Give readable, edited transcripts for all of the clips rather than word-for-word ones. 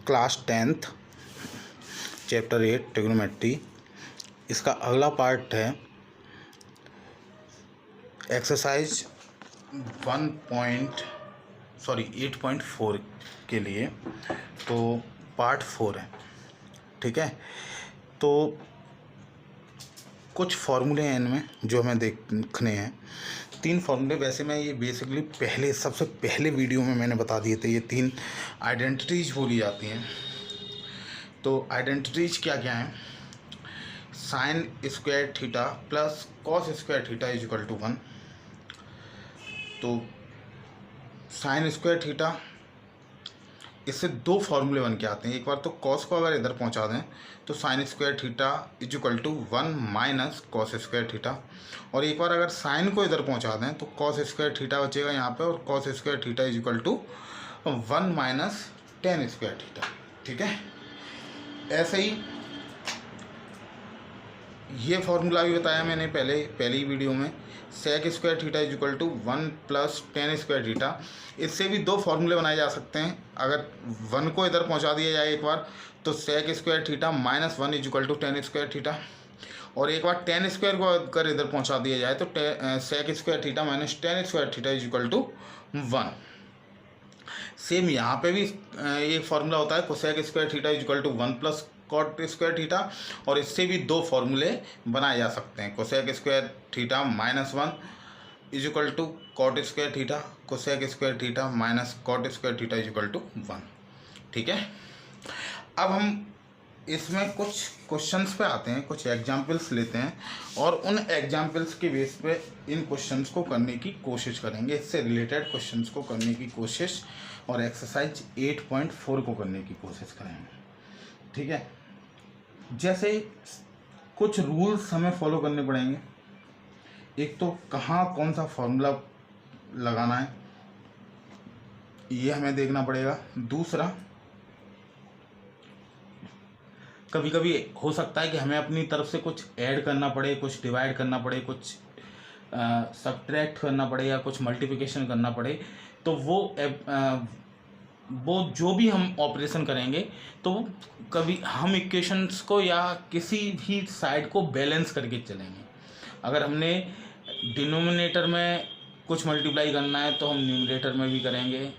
Class 10th chapter 8 trigonometry. इसका अगला part है एक्सरसाइज 8.4 के लिए, तो पार्ट 4 है। ठीक है, तो कुछ फॉर्मूले हैं इनमें जो हमें देखने हैं। 3 फॉर्मूले, वैसे मैं ये बेसिकली सबसे पहले वीडियो में मैंने बता दिए थे। ये 3 आइडेंटिटीज बोली जाती हैं। तो आइडेंटिटीज क्या क्या हैं? Sine square theta plus cos square theta is equal to 1। तो साइन स्क्वायर थीटा, इससे 2 फॉर्मूले बन के आते हैं। एक बार तो कॉस को अगर इधर पहुंचा दें तो sine square theta is equal to 1 minus cos square theta, और एक बार अगर साइन को इधर पहुंचा दें तो कॉस स्क्वायर थीटा बचेगा यहाँ पे, और cos square theta is equal to 1 minus tan square theta. ठीक है, ऐसे ही ये फॉर्मूला भी बताया मैंने पहली वीडियो में। Sec square theta is equal to 1 plus tan square theta. इससे भी 2 फॉर्मूले बनाए जा सकते हैं। अगर 1 को इधर पहुंचा दिया जाए एक बार तो sec square theta minus 1 is equal to tan square theta, और एक बार टेन स्क्वायर को अगर इधर पहुंचा दिया जाए तो sec square theta minus tan square theta is equal to 1। Same यहाँ पे भी एक फॉर्मूला होता है cosec square theta is equal to 1 plus cot square theta, और इससे भी 2 फॉर्मूले बनाए जा सकते हैं। Cosec square theta minus 1 is equal to cot square theta, cosec square theta minus cot square theta is equal to 1। ठीक है, अब हम इसमें कुछ क्वेश्चंस पे आते हैं, कुछ एग्जाम्पल्स लेते हैं, और उन एग्जाम्पल्स के बेस पे इन क्वेश्चंस को करने की कोशिश करेंगे। इससे रिलेटेड क्वेश्चंस को करने की कोशिश और एक्सरसाइज 8.4 को करने की कोशिश करेंगे। ठीक है, जैसे कुछ रूल्स हमें फॉलो करने पड़ेंगे। एक तो कहाँ कौन सा फॉर्मूला लगाना है ये हमें देखना पड़ेगा। दूसरा, कभी कभी हो सकता है कि हमें अपनी तरफ से कुछ ऐड करना पड़े, कुछ डिवाइड करना पड़े, कुछ सब्ट्रैक्ट करना पड़े, या कुछ मल्टीप्लिकेशन करना पड़े। तो वो जो भी हम ऑपरेशन करेंगे तो कभी हम इक्वेशंस को या किसी भी साइड को बैलेंस करके चलेंगे। अगर हमने डिनोमिनेटर में कुछ मल्टीप्लाई करना है तो हम न्यूमरेटर में भी करेंगे,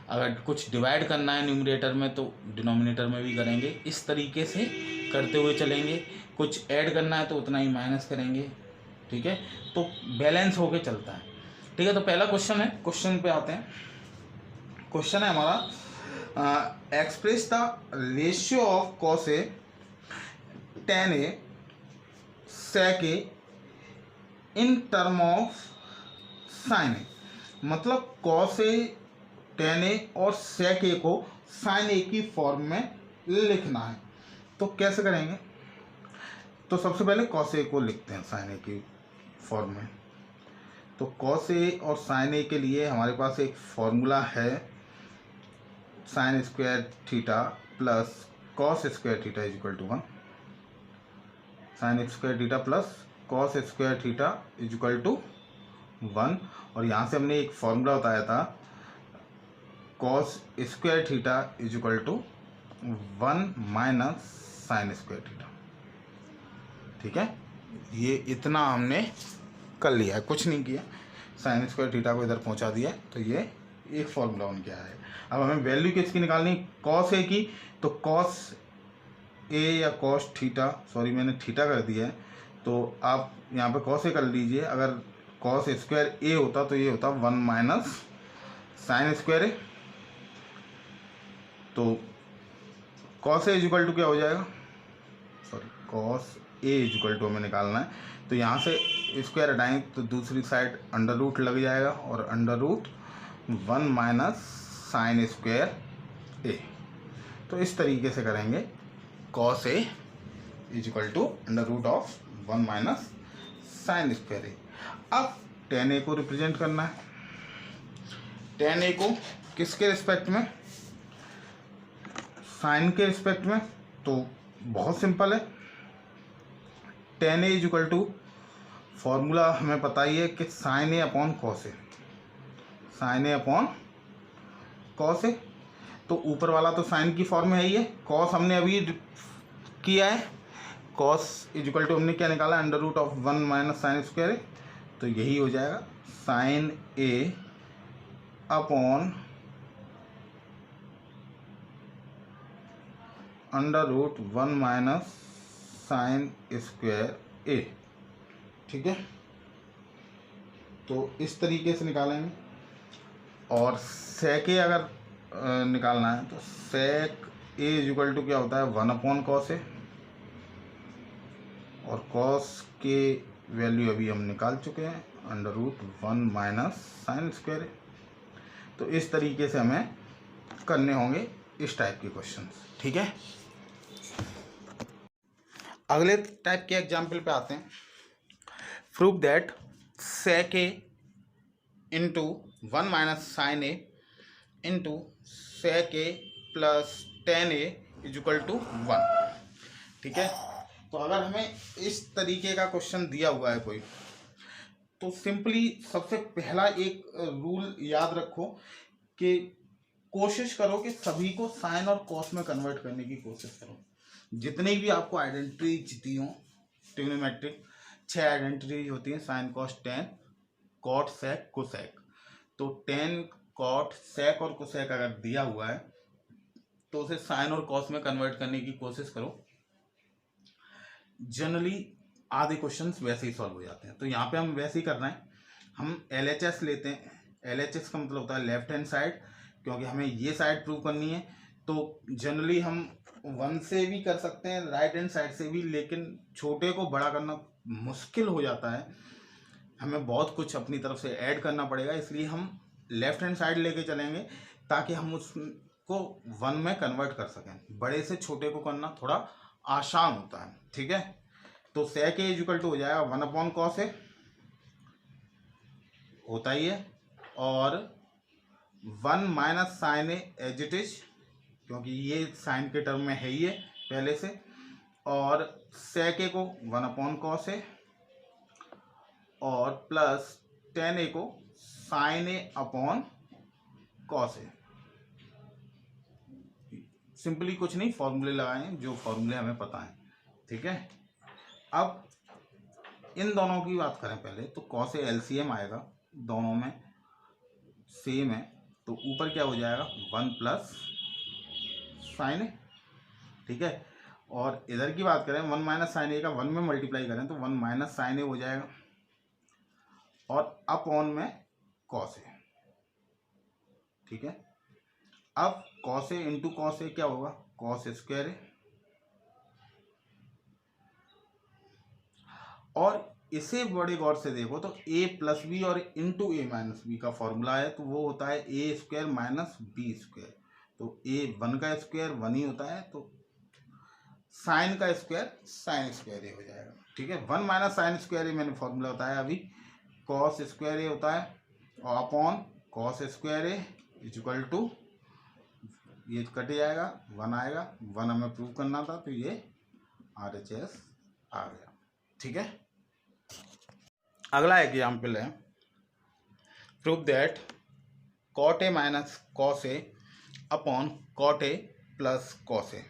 अगर कुछ डिवाइड करना है न्यूमरेटर में तो डिनोमिनेटर में भी करेंगे। इस तरीके से करते हुए चलेंगे। कुछ ऐड करना है तो उतना ही माइनस करेंगे। ठीक है, तो बैलेंस होके चलता है। ठीक है, तो पहला क्वेश्चन है, क्वेश्चन पे आते हैं। क्वेश्चन है हमारा, express the ratio of cos A tan a sec a in term of sine A. मतलब कॉस ए, tan a और sec a को साइन ए की फॉर्म में लिखना है। तो कैसे करेंगे? तो सबसे पहले कॉस ए को लिखते हैं साइन ए की फॉर्म में। तो कॉस ए और साइन ए के लिए हमारे पास एक फॉर्मूला है, sine square theta plus cos square theta is equal to 1। Sine square theta plus cos square theta is equal to 1, और यहाँ से हमने एक फॉर्मूला बताया था, cos square theta is equal to 1 minus sine square theta. ठीक है, ये इतना हमने कर लिया है, कुछ नहीं किया। साइन स्क्वायर थीटा को इधर पहुंचा दिया, तो ये एक फॉर्मूला बन गया है। अब हमें वैल्यू किसकी निकालनी? कॉस ए की। तो कॉस ए या कॉस थीटा, सॉरी मैंने थीटा कर दिया है, तो आप यहाँ पे कॉस ए कर लीजिए। अगर कॉस स्क्वायर ए होता तो ये होता 1 माइनस साइन स्क्वायर ए। तो cos A is equal to क्या हो जाएगा? Sorry, cos A is equal to हमें निकालना है। तो यहाँ से स्क्वायर हटाएंगे तो दूसरी साइड अंडर रूट लग जाएगा, और under root 1 minus sine square A. तो इस तरीके से करेंगे, cos A is equal to under root of 1 minus sine square A. अब tan ए को रिप्रेजेंट करना है। tan ए को किसके रिस्पेक्ट में? साइन के रिस्पेक्ट में। तो बहुत सिंपल है, tan A is equal to, formula हमें पता ही है कि sine A upon cos A, sine A upon cos A. तो ऊपर वाला तो साइन की फॉर्म में है ही है, कॉस हमने अभी किया है, कॉस इजिकल टू हमने क्या निकाला, under root of 1 minus sine square है, तो यही हो जाएगा sine A upon under root 1 minus sine square A. ठीक है, तो इस तरीके से निकालेंगे। और सेक ए अगर निकालना है तो सेक ए इजिकल टू क्या होता है, 1 अपॉन कॉस ए, और कॉस के वैल्यू अभी हम निकाल चुके हैं, under root 1 minus sine square. तो इस तरीके से हमें करने होंगे इस टाइप के क्वेश्चंस। ठीक है, अगले टाइप के एग्जाम्पल पे आते हैं। Prove that sec A into 1 minus sine A into sec A plus tan A is equal to 1। ठीक है, तो अगर हमें इस तरीके का क्वेश्चन दिया हुआ है कोई, तो सिंपली सबसे पहला एक रूल याद रखो कि कोशिश करो कि सभी को साइन और कॉस में कन्वर्ट करने की कोशिश करो। जितनी भी आपको आइडेंटिटी दी हो ट्रिग्नोमेट्रिक, 6 आइडेंटिटी होती हैं, sine cos tan cot sec cosec. तो टेन कॉट सेक और कोसेक अगर दिया हुआ है तो उसे साइन और कॉस में कन्वर्ट करने की कोशिश करो। जनरली आधे क्वेश्चंस वैसे ही सॉल्व हो जाते हैं। तो यहाँ पे हम वैसे ही करना है, हम LHS लेते हैं। LHS का मतलब होता है लेफ्ट हैंड साइड, क्योंकि हमें ये साइड प्रूव करनी है। तो जनरली हम 1 से भी कर सकते हैं, राइट हैंड साइड से भी, लेकिन छोटे को बड़ा करना मुश्किल हो जाता है, हमें बहुत कुछ अपनी तरफ से ऐड करना पड़ेगा। इसलिए हम लेफ्ट हैंड साइड लेके चलेंगे ताकि हम उसको 1 में कन्वर्ट कर सकें। बड़े से छोटे को करना थोड़ा आसान होता है। ठीक है, तो सेक ए इक्वल टू हो जाएगा 1 अपॉन कॉस ए, होता ही है, और 1 minus sine A as it is, क्योंकि ये साइन के टर्म में है ही है पहले से, और सेक ए को 1 अपॉन कॉस ए, और प्लस टेन ए को sine A upon cos A. Simply कुछ नहीं, फॉर्मूले लगाएं जो फॉर्मूले हमें पता है। ठीक है, अब इन दोनों की बात करें पहले, तो कॉस ए LCM आएगा, दोनों में सेम है, तो ऊपर क्या हो जाएगा 1 प्लस साइन ए। ठीक है, और इधर की बात करें 1 माइनस साइन ए का 1 में मल्टीप्लाई करें तो 1 माइनस साइन ए हो जाएगा, और अपॉन में कॉस ए। ठीक है, अब cos A into cos A क्या होगा, कॉस स्क्वायर ए, और इसे बड़े गौर से देखो तो a प्लस बी और इंटू ए माइनस बी का फॉर्मूला है, तो वो होता है ए स्क्वायर माइनस बी स्क्वायर। तो a 1 का स्क्वायर 1 ही होता है, तो साइन का स्क्वायर साइन स्क्वायर ए हो जाएगा। ठीक है, 1 माइनस साइन स्क्वायर ए मैंने फॉर्मूला बताया अभी, कॉस स्क्वायर ए होता है, और upon cos square A equal to, ये कट जाएगा, 1 आएगा, 1 हमें प्रूव करना था, तो ये RHS आ गया। ठीक है, अगला एग्जाम्पल है, prove that cot A minus cos A upon cot A plus cos A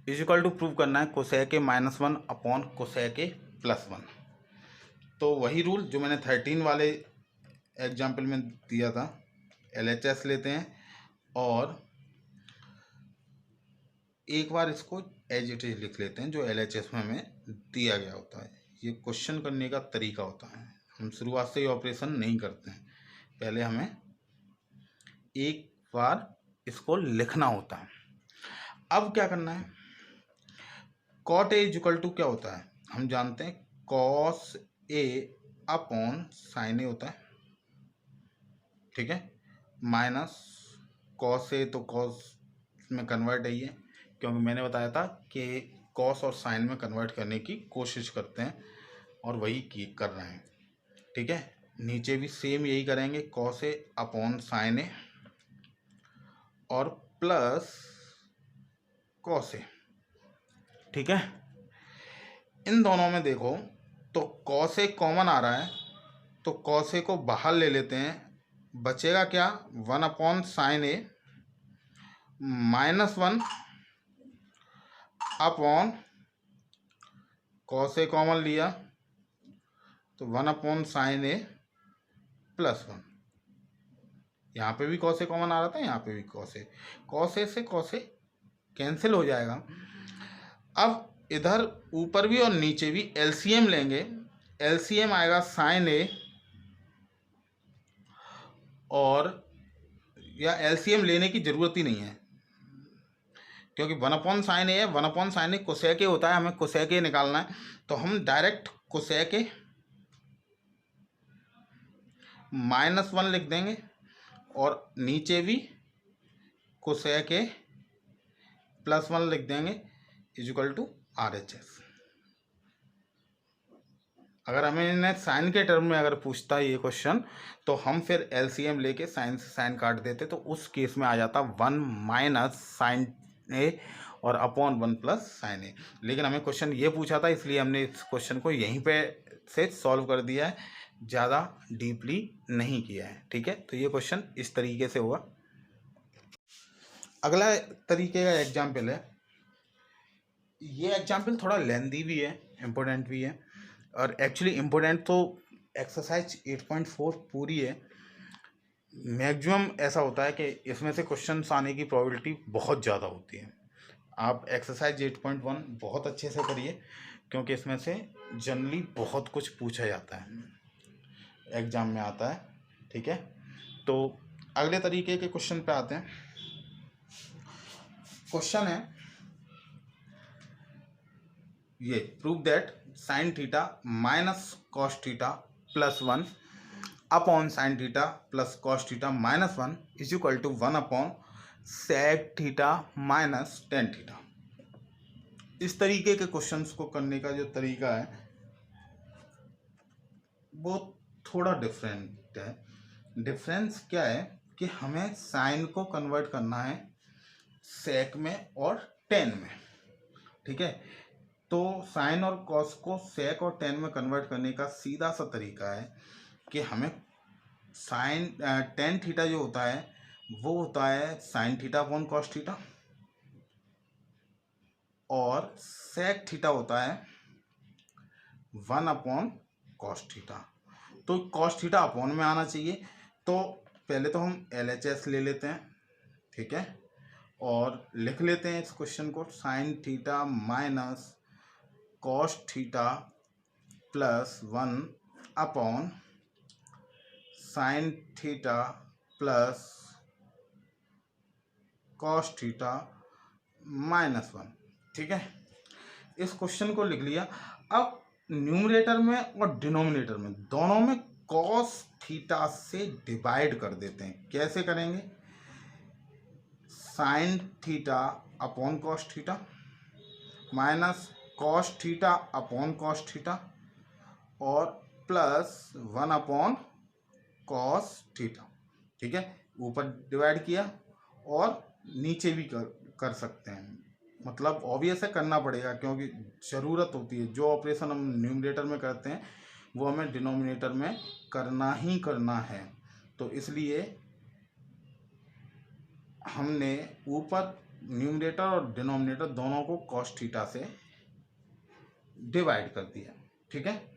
is equal to, prove करना है cosec A -1 upon cosec A +1। तो वही रूल जो मैंने 13 वाले एग्जाम्पल में दिया था, LHS लेते हैं और एक बार इसको एज इट इज लिख लेते हैं जो LHS में हमें दिया गया होता है। ये क्वेश्चन करने का तरीका होता है, हम शुरुआत से ही ऑपरेशन नहीं करते हैं, पहले हमें एक बार इसको लिखना होता है। अब क्या करना है, कॉट ए इक्वल टू क्या होता है, हम जानते हैं कॉस ए अपॉन साइन ए होता है। ठीक है, माइनस कॉस ए, तो कॉस में कन्वर्ट है ये, क्योंकि मैंने बताया था कि कॉस और साइन में कन्वर्ट करने की कोशिश करते हैं, और वही कर रहे हैं। ठीक है, नीचे भी सेम यही करेंगे, कॉस ए अपॉन साइन ए और प्लस कॉस ए। ठीक है, इन दोनों में देखो तो कॉस ए कॉमन आ रहा है, तो कॉस ए को बाहर ले लेते हैं, बचेगा क्या 1 अपॉन साइन ए -1 अपॉन कॉस ए कॉमन लिया तो 1/sin a +1। यहाँ पे भी कॉस ए कॉमन आ रहा था, यहाँ पे भी कॉस ए से कॉस ए कैंसिल हो जाएगा। अब इधर ऊपर भी और नीचे भी एलसीएम लेंगे। एलसीएम आएगा sin a और या एलसीएम लेने की ज़रूरत ही नहीं है क्योंकि 1/sin a है। 1/sin a कोसेक ए होता है, हमें कोसेक ए निकालना है तो हम डायरेक्ट कोसेक ए -1 लिख देंगे और नीचे भी कोसेक ए +1 लिख देंगे इक्वल टू RHS। अगर हमें इन्हें साइन के टर्म में अगर पूछता है ये क्वेश्चन तो हम फिर एलसीएम लेके साइन से साइन काट देते तो उस केस में आ जाता 1 - sin a और अपॉन 1 + sin a। लेकिन हमें क्वेश्चन ये पूछा था इसलिए हमने इस क्वेश्चन को यहीं पे से सॉल्व कर दिया है, ज़्यादा डीपली नहीं किया है। ठीक है, तो ये क्वेश्चन इस तरीके से हुआ। अगला तरीके का एग्जाम्पल है, ये एग्जाम्पल थोड़ा लेंदी भी है, इम्पोर्टेंट भी है और एक्चुअली इम्पोर्टेंट तो एक्सरसाइज 8.4 पूरी है। मैक्सिमम ऐसा होता है कि इसमें से क्वेश्चंस आने की प्रोबेबिलिटी बहुत ज़्यादा होती है। आप एक्सरसाइज 8.1 बहुत अच्छे से करिए क्योंकि इसमें से जनरली बहुत कुछ पूछा जाता है, एग्ज़ाम में आता है। ठीक है, तो अगले तरीके के क्वेश्चन पे आते हैं। क्वेश्चन है ये, prove that sin theta - cos theta +1 upon sin theta + cos theta -1 is equal to 1/sec theta - tan theta. इस तरीके के क्वेश्चंस को करने का जो तरीका है वो थोड़ा डिफरेंट है। डिफरेंस क्या है कि हमें साइन को कन्वर्ट करना है सेक में और टेन में। ठीक है, तो साइन और कॉस को सेक और टेन में कन्वर्ट करने का सीधा सा तरीका है कि हमें साइन टेन थीटा जो होता है वो होता है sine theta upon cos theta और सेक थीटा होता है 1/cos थीटा। तो कॉस थीटा अपॉन में आना चाहिए, तो पहले तो हम LHS ले लेते हैं। ठीक है, और लिख लेते हैं इस क्वेश्चन को, sine theta minus cos theta +1 upon sine theta plus cos theta -1। ठीक है, इस क्वेश्चन को लिख लिया। अब न्यूमरेटर में और डिनोमिनेटर में दोनों में कॉस थीटा से डिवाइड कर देते हैं। कैसे करेंगे? Sine theta upon cos theta minus cos theta upon cos theta और +1/cos थीटा। ठीक है, ऊपर डिवाइड किया और नीचे भी कर सकते हैं। मतलब ऑब्वियस है, करना पड़ेगा क्योंकि ज़रूरत होती है। जो ऑपरेशन हम न्यूमरेटर में करते हैं वो हमें डिनोमिनेटर में करना ही करना है। तो इसलिए हमने ऊपर न्यूमरेटर और डिनोमिनेटर दोनों को कॉस थीटा से डिवाइड कर दिया। ठीक है,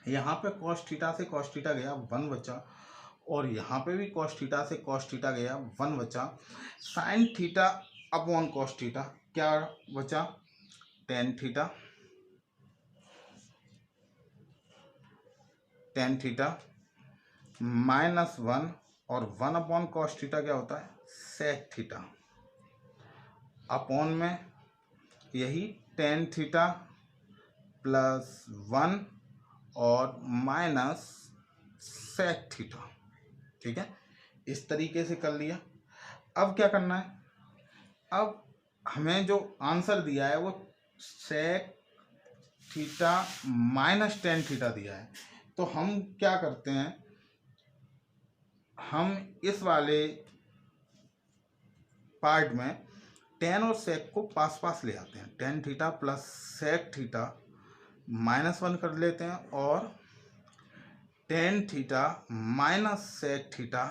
यहाँ पे कॉस थीटा से कॉस थीटा गया 1 बचा और यहाँ पे भी कॉस थीटा से कॉस थीटा गया 1 बचा। Sine theta upon cos theta क्या बचा? Tan theta. टेन थीटा -1 और 1/cos थीटा क्या होता है? सेक थीटा। अपॉन में यही टेन थीटा +1 और माइनस सेक थीटा। ठीक है, इस तरीके से कर लिया। अब क्या करना है? अब हमें जो आंसर दिया है वो सेक थीटा -tan थीटा दिया है। तो हम क्या करते हैं, हम इस वाले पार्ट में टेन और सेक को पास पास ले आते हैं। Tan theta plus sec theta -1 कर लेते हैं और tan theta minus sec theta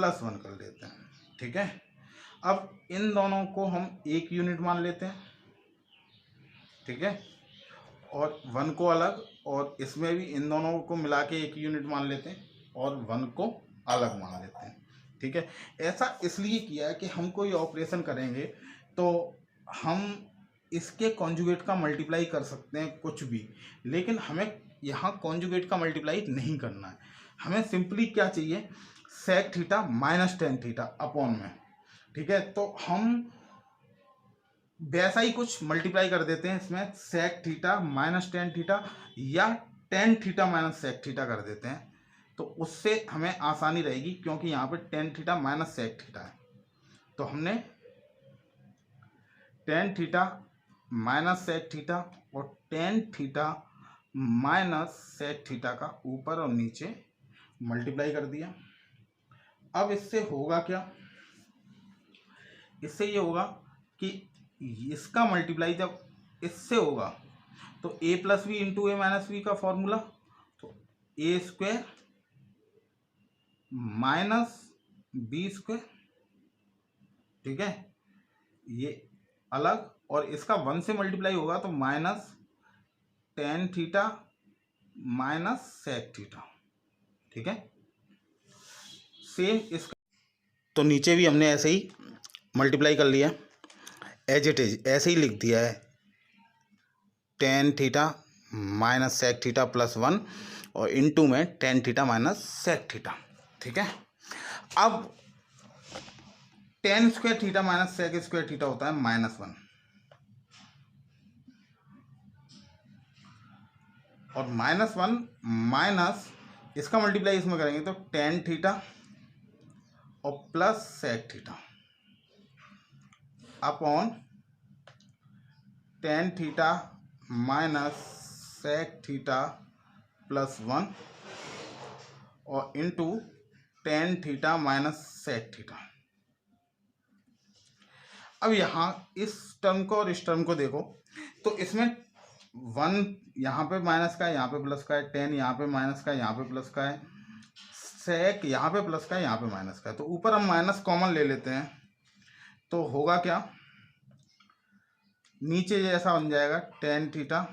+1 कर लेते हैं। ठीक है, अब इन दोनों को हम 1 यूनिट मान लेते हैं। ठीक है, और 1 को अलग, और इसमें भी इन दोनों को मिला के 1 यूनिट मान लेते हैं और 1 को अलग मान लेते हैं। ठीक है, ऐसा इसलिए किया है कि हम कोई ऑपरेशन करेंगे तो हम इसके कॉन्जुगेट का मल्टीप्लाई कर सकते हैं कुछ भी, लेकिन हमें यहाँ कॉन्जुगेट का मल्टीप्लाई नहीं करना है। हमें सिंपली क्या चाहिए, sec theta minus tan theta upon में। ठीक है, तो हम वैसा ही कुछ मल्टीप्लाई कर देते हैं इसमें, sec theta minus tan theta या tan theta minus sec theta कर देते हैं, तो उससे हमें आसानी रहेगी, क्योंकि यहाँ पे tan theta minus sec theta है। तो हमने tan theta minus sec theta और tan theta minus sec theta का ऊपर और नीचे मल्टीप्लाई कर दिया। अब इससे होगा क्या, इससे ये होगा कि इसका मल्टीप्लाई जब इससे होगा तो ए प्लस बी इंटू ए माइनस बी का फॉर्मूला, तो ए स्क्वायर माइनस बी स्क्वायर। ठीक है, ये अलग, और इसका 1 से मल्टीप्लाई होगा तो minus tan theta minus sec theta. ठीक है, सेम इसका तो नीचे भी हमने ऐसे ही मल्टीप्लाई कर लिया, एज इट इज ऐसे ही लिख दिया है, tan theta minus sec theta plus 1 और इनटू में tan theta minus sec theta. ठीक है, अब tan square theta minus sec square theta होता है -1, और -1 माइनस इसका मल्टीप्लाई इसमें करेंगे तो टेन थीटा और plus sec theta upon tan theta minus sec theta plus 1 और into tan theta minus sec theta. अब यहाँ इस टर्म को और इस टर्म को देखो, तो इसमें 1 यहाँ पे माइनस का है, यहाँ पे प्लस का है, टेन यहाँ पे माइनस का है, यहाँ पे प्लस का है, सेक यहाँ पे प्लस का है, यहाँ पे माइनस का है, तो ऊपर हम माइनस कॉमन ले लेते हैं, तो होगा क्या, नीचे जैसा बन जाएगा tan theta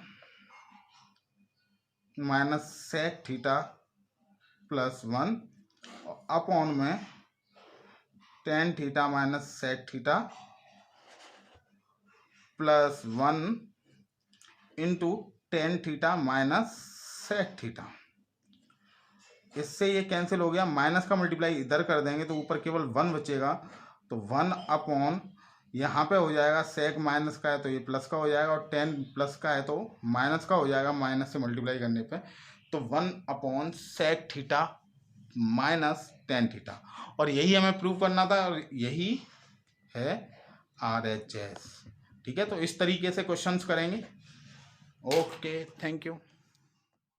minus sec theta plus 1 upon में tan theta minus sec theta plus 1 into tan theta minus sec theta. इससे ये कैंसिल हो गया, माइनस का मल्टीप्लाई इधर कर देंगे तो ऊपर केवल 1 बचेगा, तो 1 अपॉन यहाँ पे हो जाएगा, सेक माइनस का है तो ये प्लस का हो जाएगा, और टेन प्लस का है तो माइनस का हो जाएगा, माइनस से मल्टीप्लाई करने पे, तो 1 upon sec theta minus tan theta. और यही हमें प्रूव करना था, और यही है RHS। ठीक है, तो इस तरीके से क्वेश्चंस करेंगे। Okay, thank you.